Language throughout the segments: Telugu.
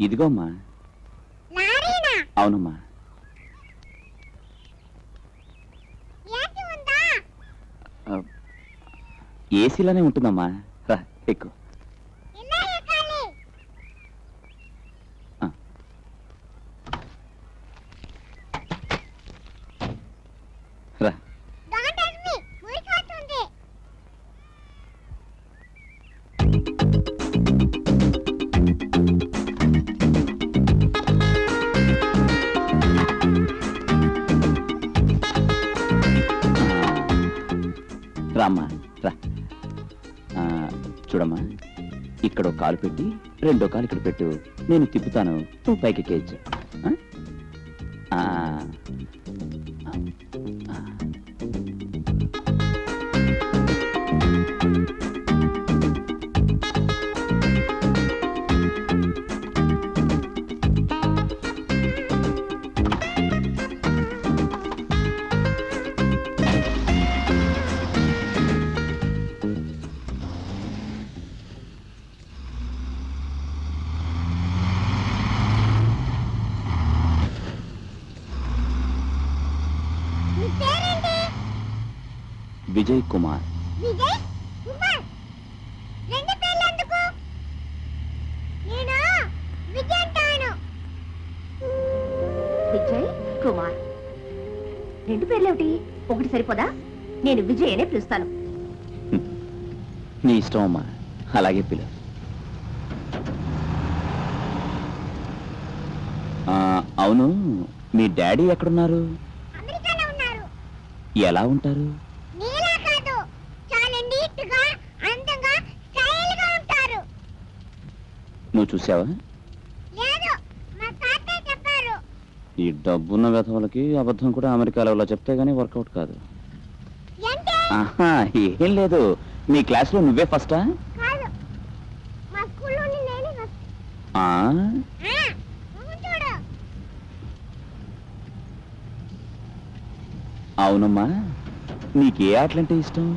ఇదిగోమ్మా. అవునమ్మా. ఏసీలోనే ఉంటుందమ్మా. రా ఎక్కు. రా. రామ్మా రా. చూడమ్మా, ఇక్కడ ఒక కాలు పెట్టి రెండో కాలు ఇక్కడ పెట్టు. నేను తిప్పుతాను, నువ్వు పైకి ఎక్కేయచ్చు. విజయ్ కుమార్. విజయ్ కుమార్ రెండు పేర్లేమిటి? ఒకటి సరిపోదా? నేను విజయ్ అనే పిలుస్తాను. నీ ఇష్టం అమ్మా, అలాగే పిలు. అవును, మీ డాడీ ఎక్కడున్నారు? ఎలా ఉంటారు? నువ్వు చూసావా? ఈ డబ్బున్న వ్యధవులకి అబద్ధం కూడా అమెరికాలో అలా చెప్తే గానీ వర్కౌట్ కాదు. ఆహా, ఏం లేదు. మీ క్లాస్ లో నువ్వే ఫస్టా? అవునమ్మా, నీకే ఆటలంటే ఇష్టం?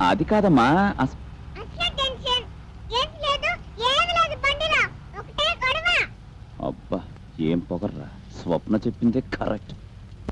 అది కాదమ్మా, అబ్బా ఏం పొగర్రా. స్వప్న చెప్పిందే కరెక్ట్.